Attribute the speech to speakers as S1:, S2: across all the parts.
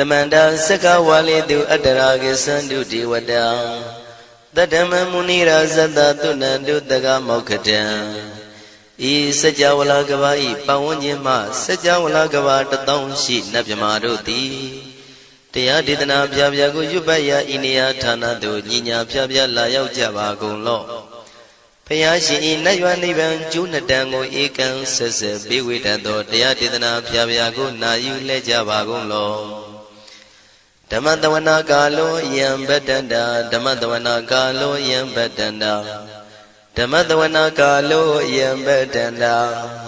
S1: Tamanda Saka Wali do Adaragi Sandu Diwada Tadama Munira Zada Tunandu Daga Mokatan E Sajawala Gavai Pawanyama Sajawala Gava Tatong Shi Nabyamaroti Tia Didana Pyago Yubaya Inia Tana do Nina Pya Layao Java Golo Payashi Nayanivan Junadango Ekan Sese Biwitado Tia Didana Pyago Nayu Lejava Golo Damadavana Galo Yam Bedanda Damadavana Galo Yam Bedanda Damadavana Galo Yam Bedanda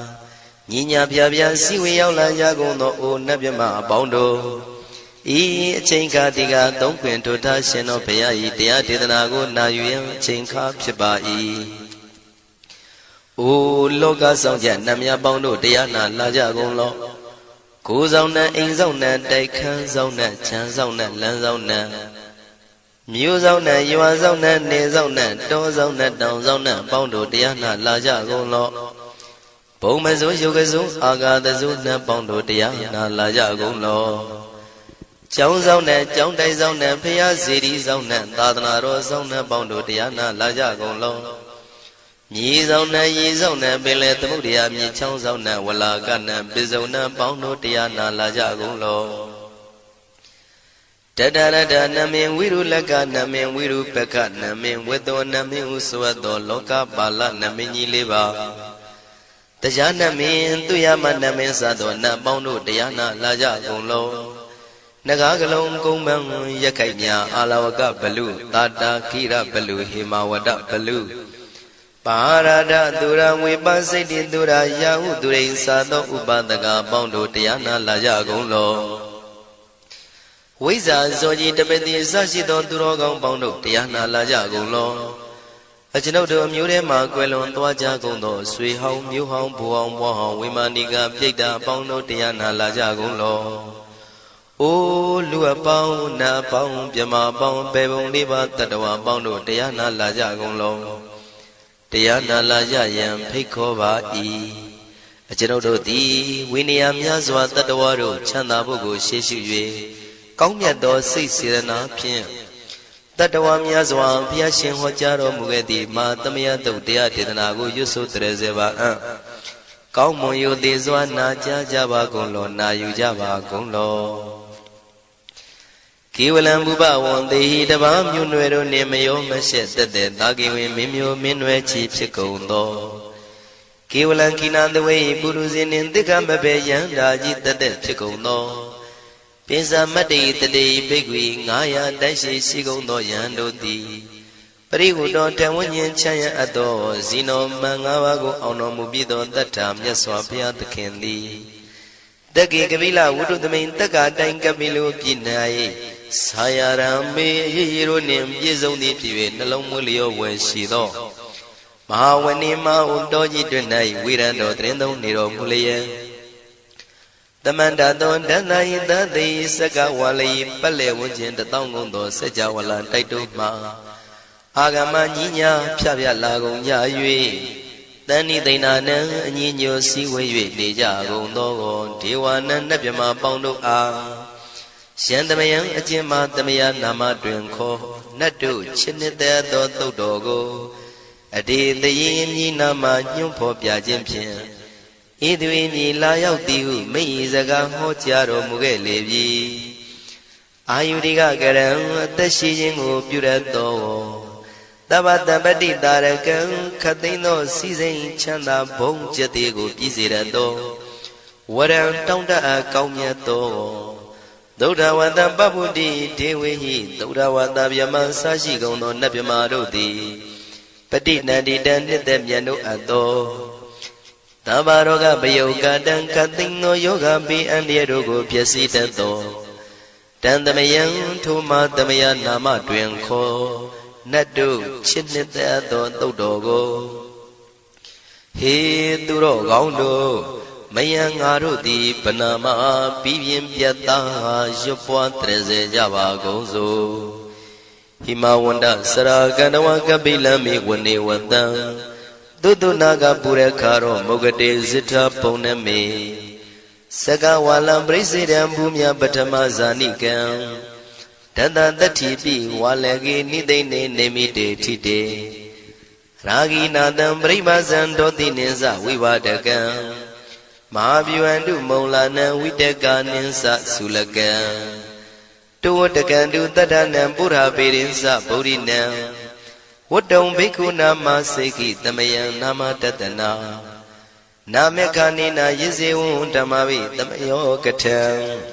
S1: Nina Pya Siwi Yaula Yagono O Nabyama Bondo E Chinka Diga Don't Quinto Tashino Payai Tia Didanago Nayu Chinka Pibai O Loga Sonja Namya Bondo Diana Lajagonlo Kuzona Inzona Daikan Zona Chanzona Lanzona Muzona Yuazona Nezona Dozona Donzona Bondo Diana Lajagonlo Bomazo Yogazo Aga the Zuna Bondo Diana Lajagonlo Chongzona Chongdai Zona Pia City Zona Tadana Rosona Bondo Diana Lajagonlo Yizona Yizona Bele Tamudia Mi Chongzona Walagana Bizona Bondo Diana Lajagonlo Tadada Namin Wiru Laga Namin Wiru Peka Namin Wedo Namin Uswado Loka Bala Namini Liba Tajana Min Tuyama Namin Sadona Bondo Diana Lajagonlo Nagagalong Kumbang Yakanya Alawaka Balu Tata Kira Balu Himawada Balu Parada Dura Wipasiti Dura Yahu Durain Sado Ubadaga Bondo Diana Lajagonlo Wiza Zoji Tabeti Sashito Durogong Bondo Diana Lajagonlo Ajinodo Murema Quelon Tuajagondo Sui Hong Mu Hong Buong Wahong Wimaniga Pita Bondo Diana Lajagonlo O Lua Pong Na Pong Pyama Pong Pebong Liba Tatawa Bondo Diana Lajagonlo Diana Lajayam Pikova E Ajinodo Di Winiam Yazwa Tatawaro Chandabugo Sheshu Kongyato Sisirana Pien Tatawam Yazwa Piashin Hojaro Mugedi Matamia Dia Tidanago Yusu Trezeva Kaumoyo Dezwa Naja Java Gonlo Nayu Java Gonlo Kiwalam Buba one day the Bam Yunuero Nemayo Mashet the Dagi Mimio Minwe Chipsikondo Kiwalan Kinan the way Buruzin in the Gambabe Yandaji the Chikondo Pisa Mati the day Bigwi Naya Dashi Sigondo Yando di Parigo Tawanyan Chaya Ado Zino Mangawago Ono Mubido that time Yaswapia the Candy Dagi Gavila would the main Taka Dangabilu Pinai Sayarame Yironim Yizoni Pive Nalomulio when she do Mahawanima Undoji Dunai Wirando Trendo Niro Mulia The Mandadon Danai the day Saga Wali Pale Wujin the Tongundo Sajawala Taituma Agama Nina Pia Lago Yayui Dani Dinana Nino Siwe Deja Gondo Tiwana Napima Bondo A Shandamayan Ajima Damaya Nama Drinko Nadu Chinita Do Dogo Adi the Yin Nama Yumpo Piajimpian Idwini Layao Tiu Meizaga Hotiaro Mugelevi Ayudiga Garam Tashijingo Purato Tabata Badi Darakan Katino Season Chanda Bong Jatigo Pizirado Waran Tonda Kaumiato Dodawada Babudi Dewi Dodawada Yaman Sashi Gono Nabimarodi Padina Didan Demiano Ado Tabaroga Bayoga Dan Katino Yoga Bi and Yerogo Piasitato Dandamayan Tuma Damaya Nama Dwenko Nadu Chinita Dodogo He Duro Gondo Mayang Arudi Panama Pivian Piata Jopua Treze Java Gozo Himawanda Saraganawa Kabilami Wani Wanda Dudu Naga Purekaro Mogade Zita Poneme Saka walam president bumya batama zanikam Tata tatipi walagi nidene nemite tite Ragi nadam bribazan doti ninsa vivadakam Mahabhyuandu maulana vidaka ninsa sulakam Tuwatakandu tadanam pura pirinsa bodhinam Wadam bhikkhu nama seki tamayam nama tatana Namekanina yizewun dhammavi tamayo katam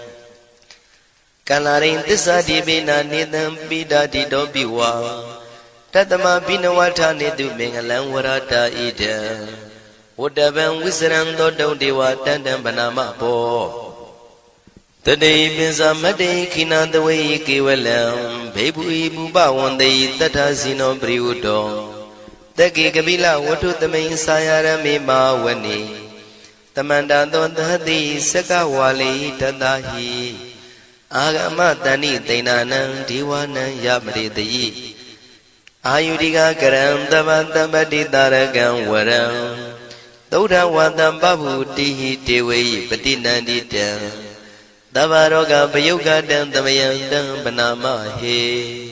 S1: Kalarin tisadi bina nidam bidadi dobiwa Tatama binawata nidu mengalam warata ida Wadavam wisram dodam dewa tandam banama po Tadai binsa madai kinandawai kevalam Bebu ibu bawandai tata sino priudo Taki kabila watu tamay sayarami mawani Tamanda dondhati saka wali tatahi Agama tani tainanang diwanang yamriti Ayudika karam tabantabati taragang waram Tauda watam babu tihi tewe patinandita Tavaroga payuga dang tamayang dang panama he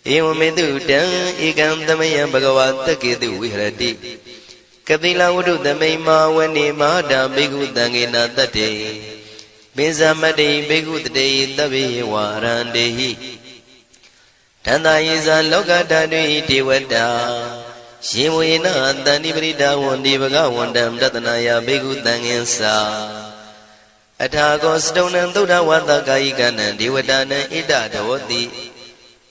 S1: Ewamedu dang ikam tamayang bhagavata ketu vihrati Kapila wudu tamay mawani mahada bhikkhu tangena tate Binsamati bhikkhu tate tabi warandehi Tanda yisa loka tadui devata Shivuyena tani prita wandi bhagavandam tatanaya bhikkhu tangensa Athago stonam tuda vata kayikanam devatanam ita dhavati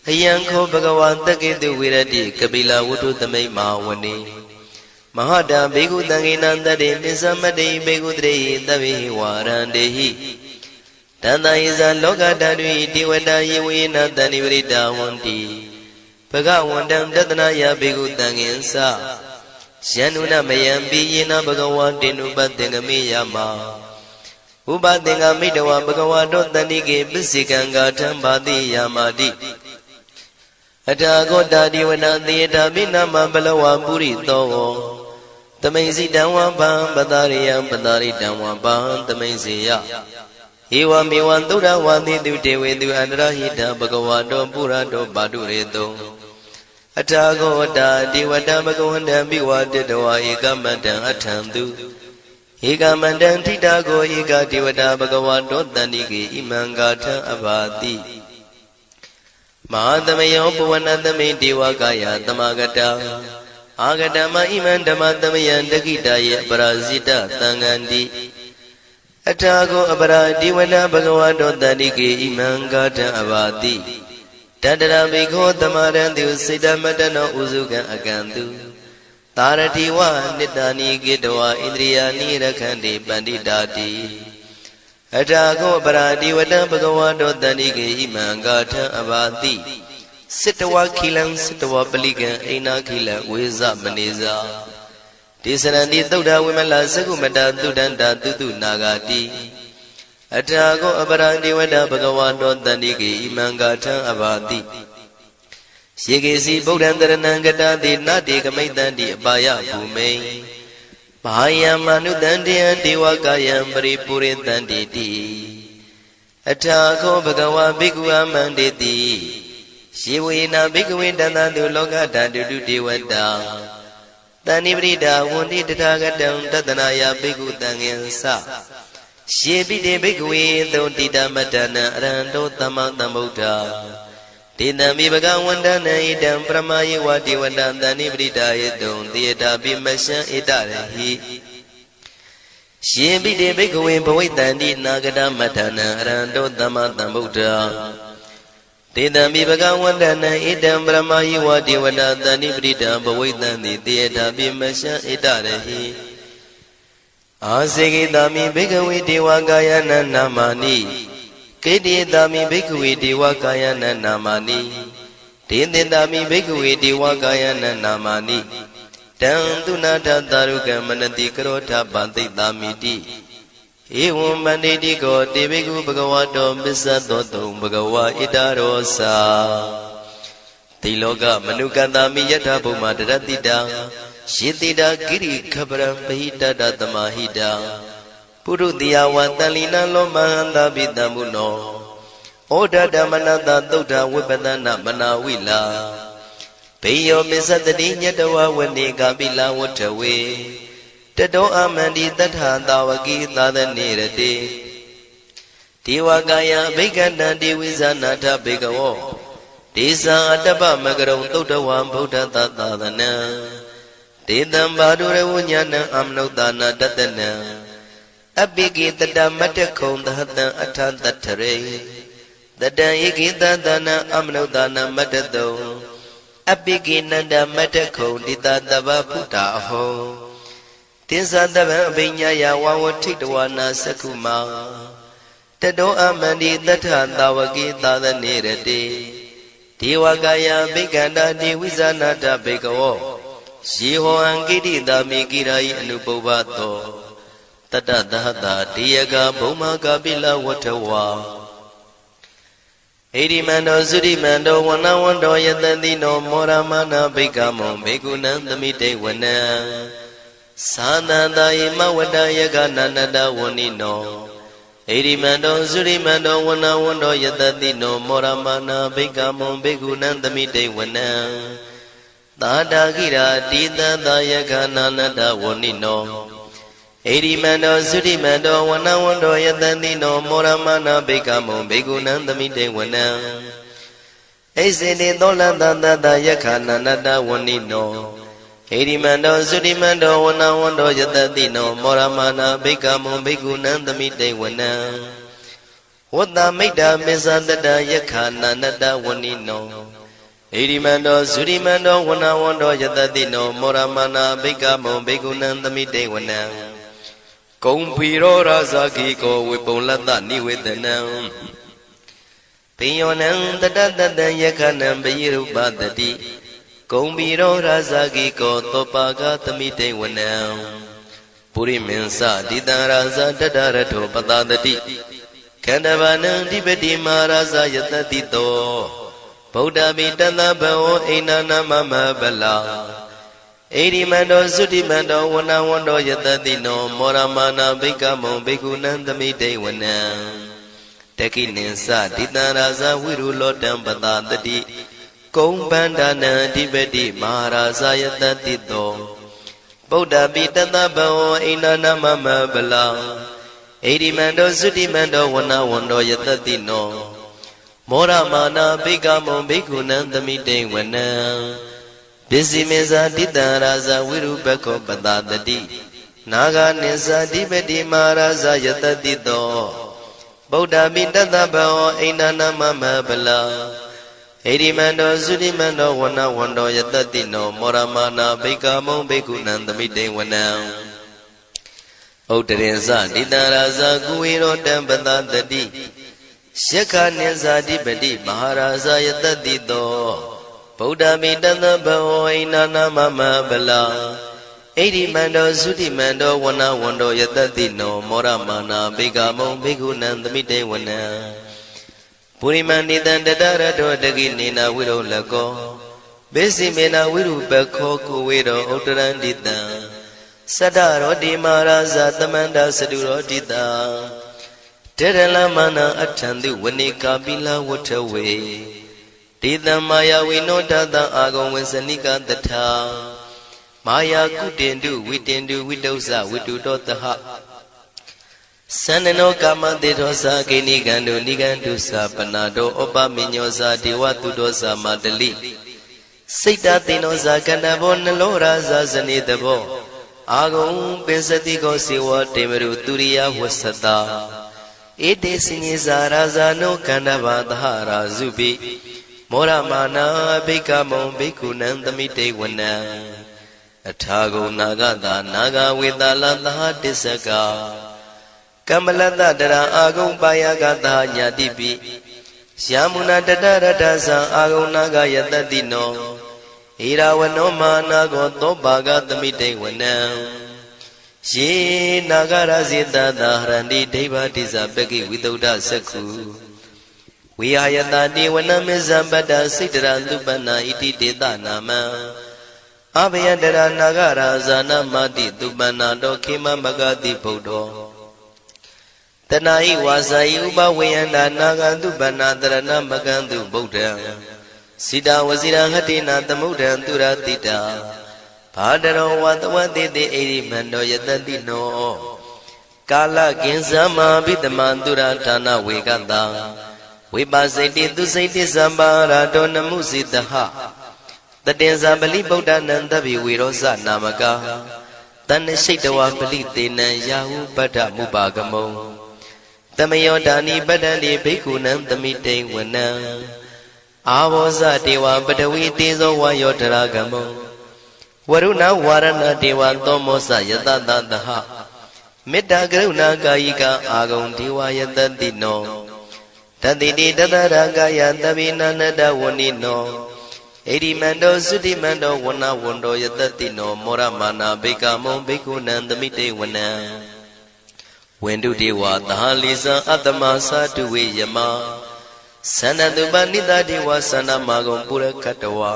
S1: Hayankho bhagavata ketu virati kapila wudu tamay mawani Mahada bhikkhu tangena tate binsamati bhikkhu tate tabi warandehi Tanda isa loka tadui devata yivuyena tani prita wandi Bhagavandam tatanaya bhikkhu tangensa Syanuna mayampi yena bhagavatinu patengami yama Upatenga midawa bhagavato tanike pisikanga thambati yamati Athago tadiwana thiyata binama balawa purito Tamaisi dhamma bham patariyam pataritamwa bham tamaisiya Ewa mewan tuda wandi devetu anarahita bhagavato purato padureto Athago tadiwata bhagavandam bhivatitawa ekamatang athantu Ekamandang titago eka devata bhagavato tanike imangatha abhati Mahadamayo puvanatame devakaya tamagata Agatama iman dhamatamayan dakitaya parasita tangandi Athago apara devata bhagavato tanike imangatha abhati Tadara bhikho tamarantu siddhamatano usukan akantu Taratiwa nitani gidwa indriyani rakhandi panditati Athago paradivata bhagavato tanike imangatha abhati Sittva khilam sittva palikan aina khila veza maneza Tisarandi tuddha vimala sakumata tuddhanta tutu nagati Athago paradivata bhagavato tanike imangatha abhati Shekesi Bodhantaranang Gatati Nati Kamaitanti Apaya Bhume Mahayam Manutantiyan Devakayam Paripuritanti Athago Bhagava Bhikkhu Amanditi Shivuyena Bhikkhu Tantatu Lokatatu Devata Tani Prita Wundi Tathagatam Tatanaya Bhikkhu Tangensa Shepite Bhikkhu Thotita Matana Aranto Tamatambuddha Tidami bhagavandana idam pramayi vati vandantani pritayedum tiyata bimasya itarehi Shempite bhikkhuve bhavaitanti nagata matana aranto tamatambuddha Tidami bhagavandana idam pramayi vati vandantani prita bhavaitanti tiyata bimasya itarehi Asekitami bhikkhuve devakayana namani Keditami bhikkhuve devakayana namani Tindindami bhikkhuve devakayana namani Tantunata taruka manati karota pantitamiti Evam manditi ko te bhikkhu bhagavato missadoto bhagava itarosa Tiloka manukantami yatha bhuma daratita Shitita kiri khaparam pahita datamahita ပုရုတိယဝတန်လီနံလောမဟန္တာပိတံမုနောဩဒဓမ္မနတသုဒ္ဓဝိပဒနာမနာဝိလာဘေယောမစ္စတတိညတဝဝနေကာပိလဝတ္ထဝေတတောအမန္တိတထသာဝကိသာသနေရတိဒေဝကာယဘိက္ခန္တံဒေဝိဇာနာထဘေကဝောဒေဇာအတ္တပမကရုံသုဒ္ဓဝံဗုဒ္ဓသာသနံဒေတံဘာဒုရဝဉာဏံအမနုဿာနာတတနံအပိကိတတမတ္တခုံသဟတံအထတထရေတတံဧကိတသနံအမနုဿာနာမတ္တတုံအပိကိနန္ဒမတ္တခုံတိတတဗ္ဗဗုဒ္ဓအဟောတင်္ဇတဗံအဘိညာယဝဝထိတဝနာသက္ခုမာတတောအမန္တိတထသာဝကိသာသနေရတိဒေဝကာယဘိက္ခန္တာဒေဝိဇာနာတဘေကဝောယေဟောအံကိတိတာမိကိရာယအနုပုဗ္ဗသောတတသဟတာတေယကဘုံမကာပိလဝတ္ထဝါဣရိမန္တောသုရိမန္တောဝနဝန္တောယတတိနောမောရမနာဘိက္ခမောဘေကုဏံသမိတေဝနံသာသန္တာယမဝတ္တယကနန္တဝဏိနောဣရိမန္တောသုရိမန္တောဝနဝန္တောယတတိနောမောရမနာဘိက္ခမောဘေကုဏံသမိတေဝနံသာတာကိရာတိတသယကနန္တဝဏိနောဣရိမန္တောသုရိမန္တောဝနဝန္တောယတတိနောမောရမနာဘိက္ခမောဘေကုဏံသမိတေဝနံဣစေတိသောလတသတယခနန္တဝဏိနောဣရိမန္တောသုရိမန္တောဝနဝန္တောယတတိနောမောရမနာဘိက္ခမောဘေကုဏံသမိတေဝနံဝတ္တမိတ္တမေဇတတယခနန္တဝဏိနောဣရိမန္တောသုရိမန္တောဝနဝန္တောယတတိနောမောရမနာဘိက္ခမောဘေကုဏံသမိတေဝနံကုံဖီရောရာဇာကိကောဝေပုံလတ္တနိဝေဒနံပိယောနံတတတတံယခနံပယိရုပတတိကုံဖီရောရာဇာကိကောသောပါကသမိတေဝနံပုရိမင်းစတိတံရာဇာတတရထောပတတတိခန္ဓဗနံဓိပတိမာရာဇာယတတိတောဗုဒ္ဓပိတသဗ္ဗဝဣန္ဒနာမမဗလာဣရိမန္တောသုတိမန္တောဝနဝန္တောယတတိနောမောရမနာဘိက္ခမောဘေကုဏံသမိတေဝနံတကိနိသတိတံရာဇဝိရုလောတံပတတတိကုံဗန္ဒနံအဓိပတိမဟာရာဇယတတိတောဗုဒ္ဓပိတသဗ္ဗဝဣန္ဒနာမမဗလာဣရိမန္တောသုတိမန္တောဝနဝန္တောယတတိနောမောရမနာဘိက္ခမောဘေကုဏံသမိတေဝနံပစ္စည်းမေဇာတိတံရာဇဝိရုပခောပတတတိနာဂနိသဓိပတိမဟာရာဇယတတိတောဗုဒ္ဓပိတသဗ္ဗဝဣန္ဒနာမမဗလာဣရိမန္တောသုတိမန္တောဝနဝန္တောယတတိနောမောရမနာဘိက္ခမောဘေကုဏံသမိတေဝနံဥဒ္ဒရင်ဇတိတံရာဇကုဝေရောတံပတတတိယက္ခနိသဓိပတိမဟာရာဇယတတိတောဗုဒ္ဓမိတသဗ္ဗဝဣန္ဒနာမမဗလာဣရိမန္တောသုတိမန္တောဝနဝန္တောယတတိနောမောရမနာဘိက္ခမောဘေကုဏံသမိတေဝနံပုရိမန္တိတံတတရတောတကိနေနဝိရုလကောဘေစီမေနဝိရုပခောကုဝေရောဥတရန္တိတံသတ္တရောတိမာရာဇသမန္တသတုရောတိတံတေရလမနအထံတုဝနေကာပိလဝတ္ထဝေတေတံမာယဝိနောတတံအာဂုံဝေစနိကတထာမာယာကုတင်တုဝိတင်တုဝိတုဇဝိတုတောတဟသန္နနောကာမတေသောသာကိနိကံတုနိကံတုသာပနာတောဩပမိညောသာဒေဝတုတောသာမတလိစိတ်တသိနောသာကန္တဘောနလောရာဇာဇနေတဘောအာဂုံပင်စတိကောစေဝတေမရုသူရိယဝသတာဧတေစိညေဇာရာဇာနောကန္တဘာသဟရာဇုပိမောရမနာဘိက္ခမောဘေကုဏံသမိတေဝနံအထာဂုံနာဂတာနာဂဝေတလသဟတစ္စကကမ္မလတတရာအာဂုံပါယကတာညာတိပိယမုနာတတရတသံအာဂုံနာဂယတတိနောဣရာဝနောမာနာကောသောပါကသမိတေဝနံယေနာဂရဇိတတာဟရန္တိဒိဗ္ဗတိဇပကိဝိတုဒ္ဓသက္ခုဝိဟာယတတိဝနမေဇံပတ္တစိတ္တရသုပနာဣတိတေတနာမံအဘယတရနာဂရာဇာနမတိသုပနာတောခေမမဂတိဗုဒ္ဓော တဏှာဤဝါစာဤဥပဝေယန္တာနာဂတုပနာတရဏမကံတုဗုဒ္ဓံစိတဝစီရဟတိနာသမုဒ္ဒံသူရတိတာဘာတရောဝတဝတိတိဣရိမန္တောယတတိနောကာလကင်္စမဘိတမံသူရဌာနဝေကတံဝိပါစိတိသူစိတိသမ္ပါရာတောနမှုစိတဟတတင်္ဇာပလိဗုဒ္ဓနံတဗ္ဗိဝေရောဇနာမကာတဏ္ဏရှိတဝပလိတေနံယာဟုပတ္ထမုပါကမုံတမယောဒာနိပတ္တန္တိဘိက္ခုနံသမိတိဝနံအာဘောဇတေဝပတဝီတေဇောဝါယောတရာကမုံဝရုဏဝါရဏတေဝသောမောဇယတတသဟမေတ္တာကရုဏာကာယိကအာဂုံဒေဝယတတိနောတတိတိတတရာကာယသဗ္ဗိနန္တဝဏိနောဣရိမန္တောသုတိမန္တောဝနဝန္တောယတတိနောမောရမာနာဘိကမုံဘိက္ခုနံသမိတေဝနံဝန္တုတေဝသဟလိဇံအတ္တမသာတုဝေယမသန္တတုပနိတတေဝသန္တမာဂုံပုရခတဝါ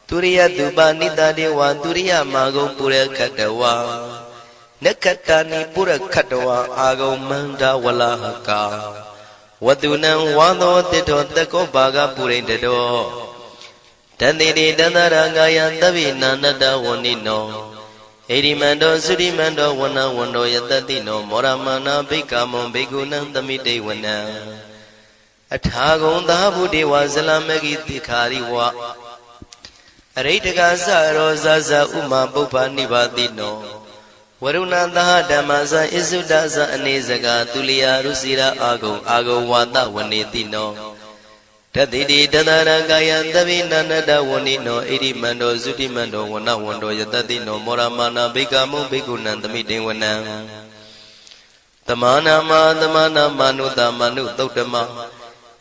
S1: ទុរិយតុបនិតាទេវទុរិយមាဂုံပုရခတဝါနက္ခတာနိပုရခတဝါအာဂုံမန္တဝလဟကာဝတုနံဝါသောတိတောတကောဘာဂပုရိတတောတန္တိတိတန္တရာဂာယသဗ္ဗိနန္တဝဏိနောဣရိမန္တောသုရိမန္တောဝနဝန္တောယတတိနောမောရမနာဘိက္ခမုံဘိက္ခုနံသမိတေဝနံအထာဂုံသာဗုဒေဝဇလမဂိတိခာရိဝအရိတကသရောဇဇဥမာပုပ္ပနိဗ္ဗာတိနောဝရုဏသဟဓမ္မဇဣစုဒဇအနေစကာသူလျာရုစီရာအာဂုံဝါဒဝနေတိနောတတိတိတတရကာယသဗ္ဗိနန္တဝဏိနောဣရိမန္တောသုတိမန္တောဝနဝန္တောယတတိနောမောရမာနာဘိကမုံဘိက္ခုနံသမိတေဝနံတမနာမနုတမနုသုတ်တမ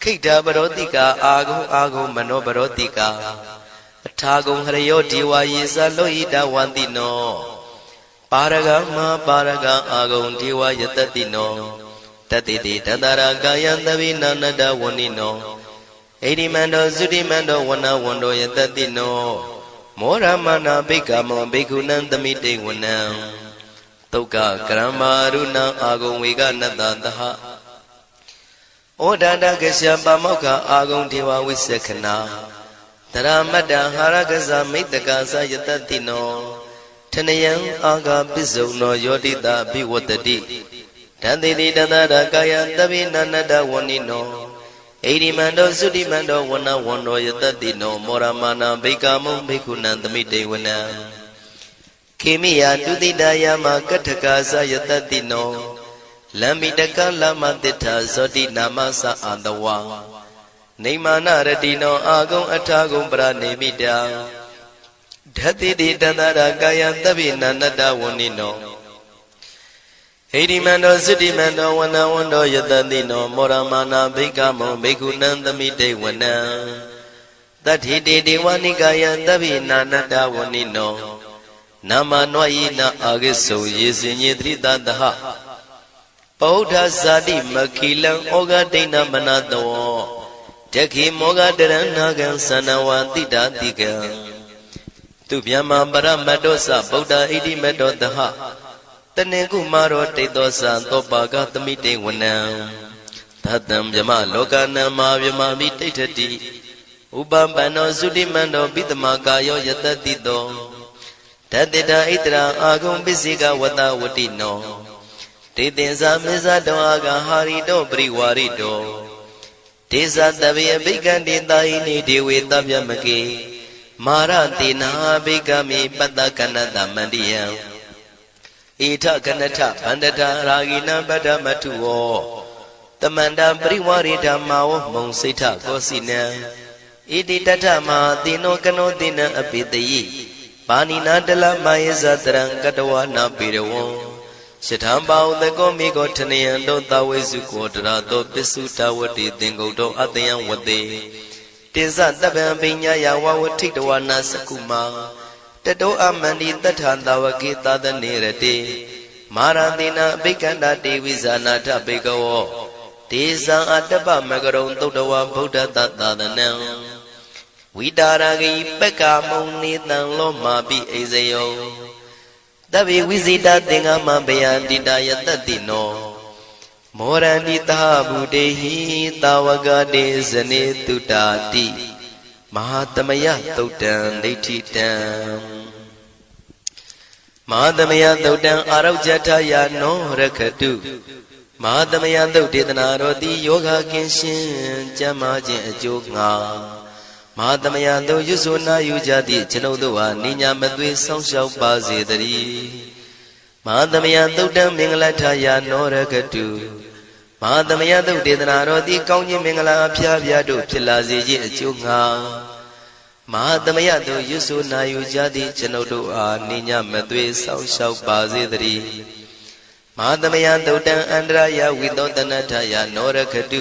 S1: ခိတ္တပရောတိကာအာဂုံမနောပရောတိကာအထာဂုံဟရယောဒီဝါယေဇလောဟိတဝန္တိနောပါရဂမပါရဂအာဂုံဒီဝါယတတိနောတတိတိတတရာကာယသဗ္ဗိနန္တဝဏိနောဣရိမန္တောသုတိမန္တောဝနဝန္တောယတတိနောမောရမနာဘိက္ခမောဘိက္ခုနံသမိတေဝနံသုက္ကကရမရုဏအာဂုံဝေကနတသဟဩဒါတကရှပမောက္ခအာဂုံဒေဝဝိသက္ခဏာတရမတ္တဟာရကဇမိတ္တကာသယတတိနောထနယံအာဂပစ္စုံနောယောတိတာဘိဝတ္တိတန္တိတိတတရကာယသဗ္ဗိနန္တဝဏိနောဣရိမန္တောသုတိမန္တောဝနဝန္တောယတတိနောမောရမာနာဘိကမုံဘိက္ခုနံသမိတေဝနံခေမိယတုတိတယမကထကာသယတတိနောလမ္မိတကလမတိထာဇောတိနာမသအာတဝါနေမာနရတိနောအာဂုံအထာဂုံပရနေမိတာဓတိတိတတရကာယသဗ္ဗိနန္တဝဏိနောဣရိမန္တောသုတိမန္တောဝနဝန္တောယတတိနောမောရမာနာဘိက္ခမုံဘိက္ခုနံသမိတေဝနံတတိတိဒေဝနိကာယသဗ္ဗိနန္တဝဏိနောနာမနွာယိနအာဂိစုံယေစင်ညေတိတတဟပောဓဇာတိမခိလံဩဃဒိဏမနတောတခိမောဃတရဏကံသနဝတိတာတိကံသူဗျမပရမတ္တောသဗုဒ္ဓဣတိမတ္တောတဟတနေကုမာရောတိတောသသောပါကသမိတေဝနံသတံဗျမလောကနံမာဗျမမိတိဋ္ဌတိဥပပန္နောသုတိမန္တောပိတမကာယောယတတိတောတတိတာဣတရာအာဂုံပစ္စေကဝတဝတိနောတေသင်္ဇာမေဇတောအာဂဟာရိတောပရိဝါရိတောဒေဇတဗေအဘိက္ခံတေတာဟိနိဒေဝေတဗျမကေမာရတေနာဘိက္ခမေပတ္တကဏတမန္တိယံဣထကနထဗန္တတာရာဂိနံပတ္တမထုဝောတမန္တပရိဝါရိဓမ္မာဝမုံစိဋ္ဌကောစီနံဣတိတထမဟာတိနောကနောတိနံအပိတယိပါဏိနာတလမယေဇတရံကတဝနာပေရဝံရှထံပါဥတကောမိကောထနယံတောသဝေစုကောတရာတောပစ္စုတဝတိသင်္ကုတ်တောအတယံဝတေတိဇတပံပညာယဝဝထိတဝနာစကုမာတတောအမန္တိတထံတဝကေသဒနေရတေမာရတိနာအဘိက္ခန္တာတေဝိဇာနာထဘေကဝောဒေဇံအတ္တပမကရုံသုတ္တဝဗုဒ္ဓတသာသနံဝိတာရဂိပက္ခမုံနေတံလောမာပိအိဇယောတဗ္ဗေဝိဇိတသင်္ဃမဘယန္တိတာယတတိနော မောရဏိတဗုတေဟိတာဝကတေဇနေတုတာတိမဟာသမယသုတ်တံဒိဋ္ဌိတံမဟာသမယသုတ်တံအာရောဇထယာနောရခတုမဟာသမယသုတ်ဒေသနာတော်သည်ယောဂကင်းရှင်းကျမ်းမာခြင်းအကျိုးငှာမဟာသမယသုတ်ရွတ်ဆိုနာယူကြသည့်ကျွန်ုပ်တို့ဟာနိညာမသွေဆောင်းလျှောက်ပါစေတည်းမဟာသမယသုတ်တံမင်္ဂလထယာနောရခတုမဟာသမယသုတ်ဒေသနာတော်သည်ကောင်းခြင်းမင်္ဂလာအဖျားဖျားတို့ဖြစ်လာစေခြင်းအကျိုးငှာမဟာသမယသုတ်ရွတ်ဆိုနာယူကြသည့်ကျွန်ုပ်တို့အားနိညာမသွေဆောင်းလျှောက်ပါစေတည်းမဟာသမယသုတ်တံအန္တရာယဝိသောတနထယာနောရခတု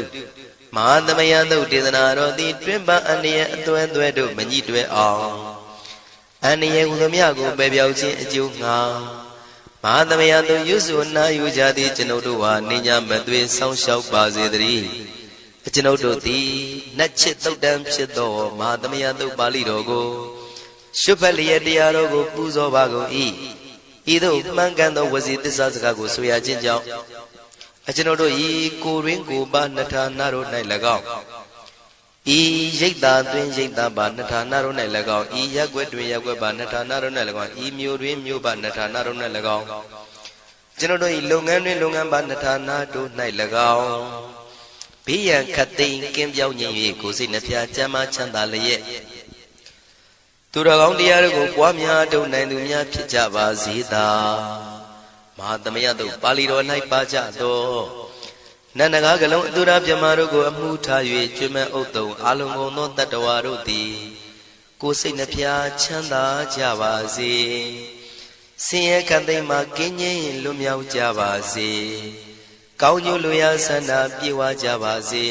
S1: မဟာသမယသုတ်ဒေသနာတော်သည်တွင်ပန်းအန္တရာယ်အသွဲသွဲတို့မညှိတွဲအောင်အန္တရာယ်ဟူသည်များကိုပယ်ပြောက်ခြင်းအကျိုးငှာမဟာသမယသုတ်ရွတ်ဆိုနာယူကြသည့်ကျွန်ုပ်တို့ဟာနိညာမသွေဆောင်းလျှောက်ပါစေတည်းကျွန်ုပ်တို့သည်နတ်ချစ်သုတ်တံဖြစ်သောမဟာသမယသုတ်ပါဠိတော်ကိုရှုဖတ်လျက်တရားတော်ကိုပူဇော်ပါကုန်၏ဤသို့မှန်ကန်သောဝစီသစ္စာစကားကိုဆိုရခြင်းကြောင့်ကျွန်ုပ်တို့ဤကိုရင်းကိုပါနှထာနာတို့၌၎င်းဤရိတ်တာတွင်ရိတ်တာပါနှထာနာတို့၌၎င်းဤရက်ွက်တွင်ရက်ွက်ပါနှထာနာတို့၌၎င်းဤမြို့တွင်မြို့ပါနှထာနာတို့၌၎င်းကျွန်ုပ်တို့ဤလုပ်ငန်းတွင်လုပ်ငန်းပါနှထာနာတို့၌၎င်းဘေးရန်ခတ်သိမ်းကင်းပြောင်းခြင်း၍ကိုယ်စိတ်နှဖျားချမ်းသာချမ်းသာလျက်သူတော်ကောင်းတရားတို့ကိုပွားများထုတ်နိုင်သူများဖြစ်ကြပါစေသာမဟာသမယသုတ်ပါဠိတော်၌ပါကြသောနန္ဒကားကလုံးအတုရပြမတို့ကိုအမှုထား၍ကျွမ်းမဲ့ဥတုံအာလုံကုန်သောတတ္တဝါတို့သည်ကိုယ်စိတ်နှဖျားချမ်းသာကြပါစေဆင်းရဲခတ်သိမ်းမှကင်းငြိမ်းလွတ်မြောက်ကြပါစေကောင်းကျိုးလိုရာဆန္ဒပြေဝကြပါစေ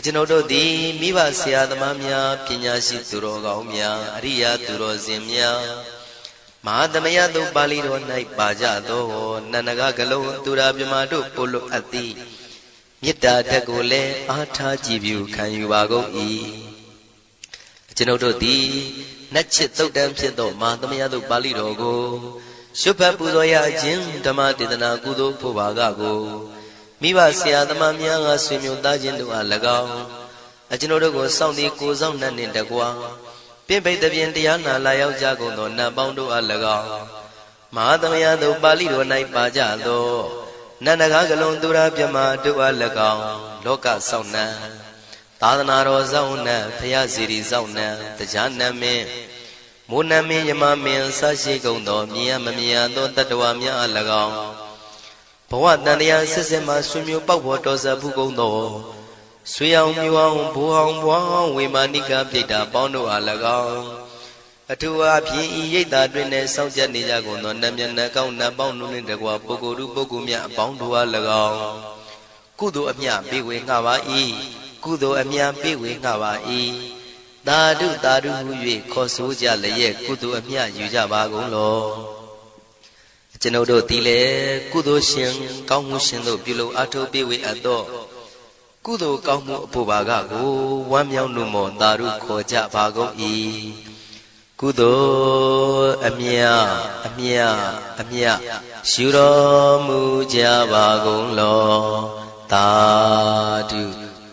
S1: ကျွန်ုပ်တို့သည်မိဘဆရာသမားများပညာရှိသူတော်ကောင်းများအရိယာသူတော်စင်များမဟာသမယသုတ်ပါဠိတော်၌ပါကြသောနန္ဒကကလုံးသူရာပြမတို့ပို့လို့အပ်သည်မေတ္တာဓာတ်ကိုလည်းအားထားကြည်ပြုခံယူပါကုန်၏ကျွန်ုပ်တို့သည်နတ်ချစ်သုတ်တံဖြစ်သောမဟာသမယသုတ်ပါဠိတော်ကိုရှုဖတ်ပူဇော်ရခြင်းဓမ္မဒေသနာကုသိုလ်ဖို့ပါကကိုမိဘဆရာသမားများကဆွေမျိုးသားချင်းတို့အား၎င်းကျွန်ုပ်တို့ကိုစောင့်တည်ကိုစောင့်နှံ့နှင့်တကွာပြင့်ပိတ်သဖြင့်တရားနာလာရောက်ကြကုန်သောနတ်ပေါင်းတို့အား၎င်းမဟာသမယသုတ်ပါဠိတော်၌ပါကြသောနန္ဒကားကလုံးသူရာပြမတို့အား၎င်းလောကစောင့်နှံသာသနာတော်စောင့်နှံဖရာစီရီစောင့်နှံတရားနမင်းမိုးနမင်းယမမင်းဆရှိကုန်သောမြင်ရမမြင်ရသောတတ္တဝါများအား၎င်းဘဝတန်တရားစစ်စစ်မှဆွေမျိုးပေါက်ဖို့တော်စပ်ဘူးကုန်သောဆွေအောင်မျိုးအောင်ဘိုးအောင်ဘွားအောင်ဝေမာနိကပြိတ္တာပေါင်းတို့အား၎င်းအထူးအားဖြင့်ဤရိတ်တာတွင်နဲ့စောင့်ကြနေကြကုန်သောနတ်မြတ်နတ်ကောင်းနတ်ပေါင်းတို့နှင့်တကွာပုဂ္ဂိုလ်တို့ပုဂ္ဂိုလ်များအပေါင်းတို့အား၎င်းကုသိုလ်အမြပေးဝေငှပါ၏ကုသိုလ်အမြပေးဝေငှပါ၏သာဓုသာဓုဟု၍ခေါ်ဆိုကြလျက်ကုသိုလ်အမြယူကြပါကုန်လောကျွန်ုပ်တို့သည်လည်းကုသိုလ်ရှင်ကောင်းမှုရှင်တို့ပြုလို့အထောက်ပေးဝေအပ်သောကုသိုလ်ကောင်းမှုအဖို့ပါကကိုဝမ်းမြောက်နှုတ်မောသာဓုခေါ်ကြပါကုန်၏ကုသိုလ်အမြအမြအမြရှုတော်မူကြပါကုန်လောသာဓု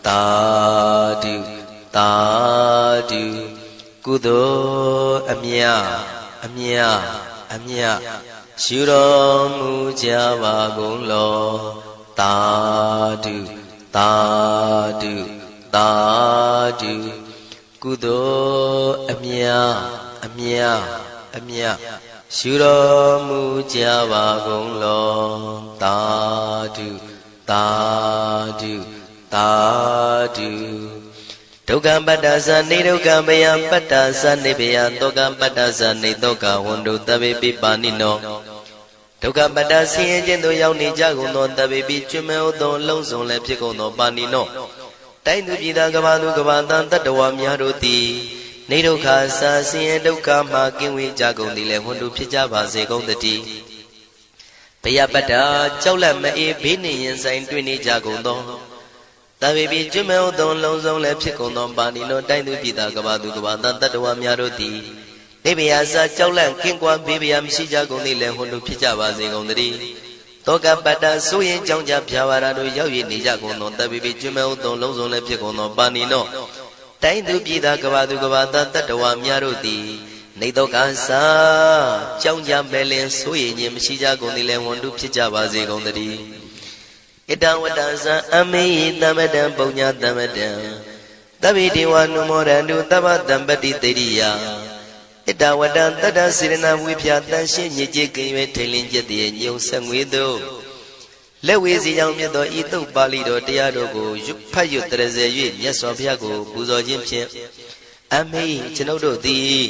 S1: သာဓုသာဓုကုသိုလ်အမြအမြအမြရှုတော်မူကြပါကုန်လောသာဓုသာဓုသာဓုကုသိုလ်အမြအမြအမြရှုတော်မူကြပါကုန်လောသာဓုသာဓုသာဓုဒုက္ခပတ္တသနေဒုက္ခမယပတ္တသနေဘယတောကပတ္တသနေတောကဝန္တုတဗေပိပါဏိနောဒုက္ခပတ္တဆင်းရဲခြင်းသို့ရောက်နေကြကုန်သောတဗေပိကျွမ်းမဲ့သောလုံးစုံလည်းဖြစ်ကုန်သောပါဏိနောတိုင်းသူပြည်သားကဘာသူကဘာတန်တတ္တဝါများတို့သည်နေဒုက္ခစာဆင်းရဲဒုက္ခမှကင်းဝေးကြကုန်သည်လည်းဝန္တုဖြစ်ကြပါစေကုန်သတည်းဘယပတ္တကြောက်လန့်မအေးဘေးနှင့်ရင်ဆိုင်တွေ့နေကြကုန်သောတဗေပိကျွမ်းမဲ့သောလုံးစုံလည်းဖြစ်ကုန်သောပါဏိနောတိုင်းသူပြည်သားကဘာသူကဘာတန်တတ္တဝါများတို့သည်နေဘယစာကြောက်လန့်ကင်းကွာဘေးဘယမရှိကြကုန်သည်လည်းဝန္တုဖြစ်ကြပါစေကုန်သတည်း တောကပတ္တဆိုရင်ကြောင့်ကြဖြာပါရာတို့ရောက်ရနေကြကုန်သောတပ်ပိပိကျွမ်းမဲ့ဥသောလုံးစုံလည်းဖြစ်ကုန်သောပါဏိနောတိုင်းသူပြည်သားကဘာသူကဘာသားတတ္တဝါများတို့သည်နေတော့ကစားကြောင့်ကြမဲ့လင်ဆိုရင်ခြင်းမရှိကြကုန်သည်လည်းဝန်တုဖြစ်ကြပါစေကုန်သတည်းဣတံဝတ္တဇံအမေယတမတံပုံညာတမတံသဗ္ဗေဒေဝနုမောရန္တုသဗ္ဗတံပတိတေရိယဣတဝတ္တတတ္တစေရနာဝိဖြာတန်ရှင်းညစ်ကြေးကင်၍ထိန်လင်းကျက်တည်းညုံဆက်ငွေတို့လက်ဝေစီကြောင့်မြတ်သောဤတုတ်ပါဠိတော်တရားတော်ကိုဖတ်ရွတ်တရစေ၍မြတ်စွာဘုရားကိုပူဇော်ခြင်းဖြင့်အမေကျွန်ုပ်တို့သည်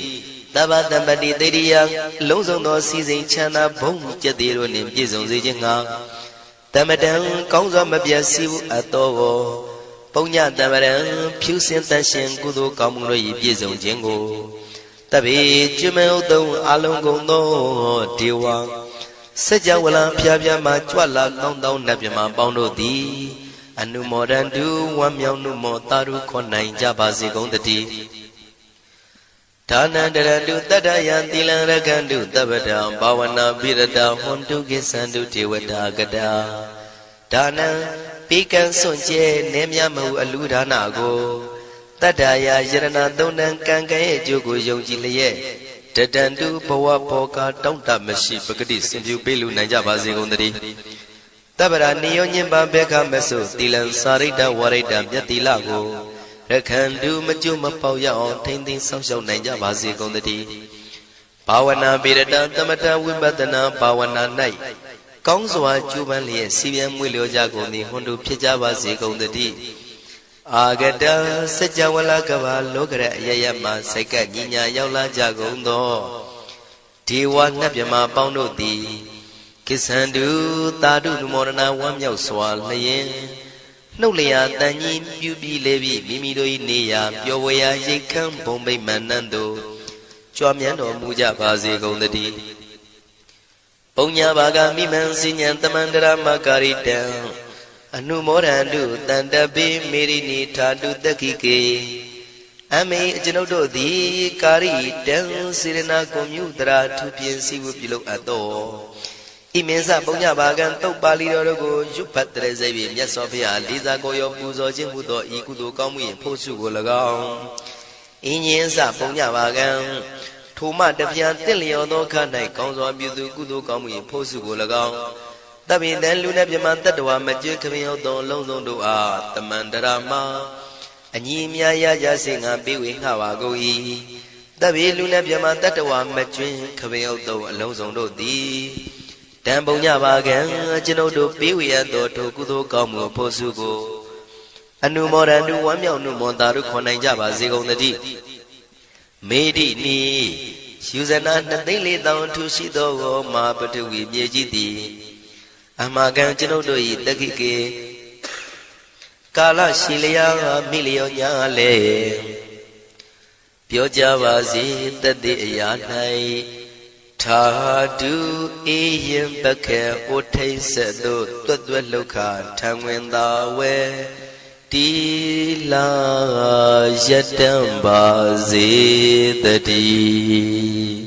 S1: သဗ္ဗတံပတိတေရိယလုံးစုံသောစီစဉ်ချမ်းသာဘုံကျက်တည်းတို့နှင့်ပြည့်စုံစေခြင်းငှာတမတံကောင်းစွာမပြတ်စီးဘူးအပ်သောပုံညတမရံဖြူစင်တန်ရှင်ကုသိုလ်ကောင်းမှုတို့၏ပြည့်စုံခြင်းကိုတပိကျွမေဥတုံအလုံးကုန်သောဒေဝစัจ java လံဖျားဖျားမှကြွလာကောင်းသောနတ်မြမပေါင်းတို့သည်အနုမောဒန္တုဝမ်းမြောက်နုမောတာရုခွန်နိုင်ကြပါစေကုန်တည်းဒါနန္တရတုတတ္တယံသီလံရကန္တုတပ္ပတံဘာဝနာပိရတဟွန်တုကိသန္တုဒေဝတာကတာဒါနံပိကံစွန့်ကျဲနေမြမဟုအလူဒါနကိုတတ္တယာယရဏသုံးတန်ကံကံရဲ့အကျိုးကိုယုံကြည်လျက်တတန်တုဘဝဘောကတောင့်တမရှိပဂတိစင်ပြုပေးလူနိုင်ကြပါစေကုန်သတည်းတပ္ပရာနိယောညင်ပံဘေခမဆုသီလံစာရိတ္တဝရိတ္တမြတ်တိလကိုရခန္တုမကျွမပေါက်ရအောင်ထိမ့်သိမ်းဆောက်ရှောက်နိုင်ကြပါစေကုန်သတည်းဘာဝနာပိရတသမထဝိပဿနာဘာဝနာ၌ကောင်းစွာကျူးပန်းလျက်စီပြန်မွေလျောကြကုန်သည်ဟွန်တို့ဖြစ်ကြပါစေကုန်သတည်းအာဂတစัจ java လကဘာလောကရအယယမစိတ်ကညီညာရောက်လာကြကုန်သောဒေဝနတ်မြမပေါင်းတို့သည်ကိသန္တုသာဓုနုမောဒနာဝမ်းမြောက်စွာလျင်နှုတ်လျာတန်ကြီးပြုပြီးလေပြီးမိမိတို့၏နေရာပျော်ဝေရာရိတ်ခမ်းဘုံမိတ်မန္နန်တို့ကြွားမြန်းတော်မူကြပါစေကုန်သတည်းပုံညာဘာဂမိမံစိညာတမန္တရမကာရိတံအနုမောဒန္တုတန္တပိမေရိနိထာတုတက္ခိကေအမေကျွန်ုပ်တို့သည်ကာရိတံစေရနာကွန်မြူတရာထူပြင်းစီဝပြုလုပ်အပ်သောဣမင်းစပုံညာဘာဂံတုတ်ပါဠိတော်တို့ကိုရွတ်ဖတ်တရစေပြီးမြတ်စွာဘုရားလေးစားကိုရောပူဇော်ခြင်းမှုသောဤကုသိုလ်ကောင်းမှု၏ဖို့စုကို၎င်းအင်းရင်စပုံညာဘာဂံထိုမှတပြာတင့်လျော်သောခ၌ကောင်းစွာပြုသူကုသိုလ်ကောင်းမှု၏ဖို့စုကို၎င်းတပိတံလူနဲ့ပြမတတ္တဝါမကျွခမရောက်သောလုံးစုံတို့အားတမန္တရာမအညီအမြရကြစေငါပေးဝေငှပါကုန်၏တပိလူနဲ့ပြမတတ္တဝါမကျွခမရောက်သောအလုံးစုံတို့သည်တံပုံညပါကံကျွန်ုပ်တို့ပေးဝေရသောထိုကုသိုလ်ကောင်းမှုဖို့စုကိုအနုမောဒန္တုဝမ်းမြောက်နုမောတာတို့ခွန်နိုင်ကြပါစေကုန်သတည်းမေတိနိယူဇနာ2,400,000ထူရှိသောမဟာပထဝီမြေကြီးသည်အမကံကျွန်ုပ်တို့၏တက္ခိကေကာလရှိလျာမိလျောညာလေပြောကြပါစေတသက်အရာ၌ထာတုအေယံပခေဩထိတ်ဆက်တို့တွတ်တွတ်လောက်ခထံဝင်သာဝဲတီလာယတံပါစေတည်း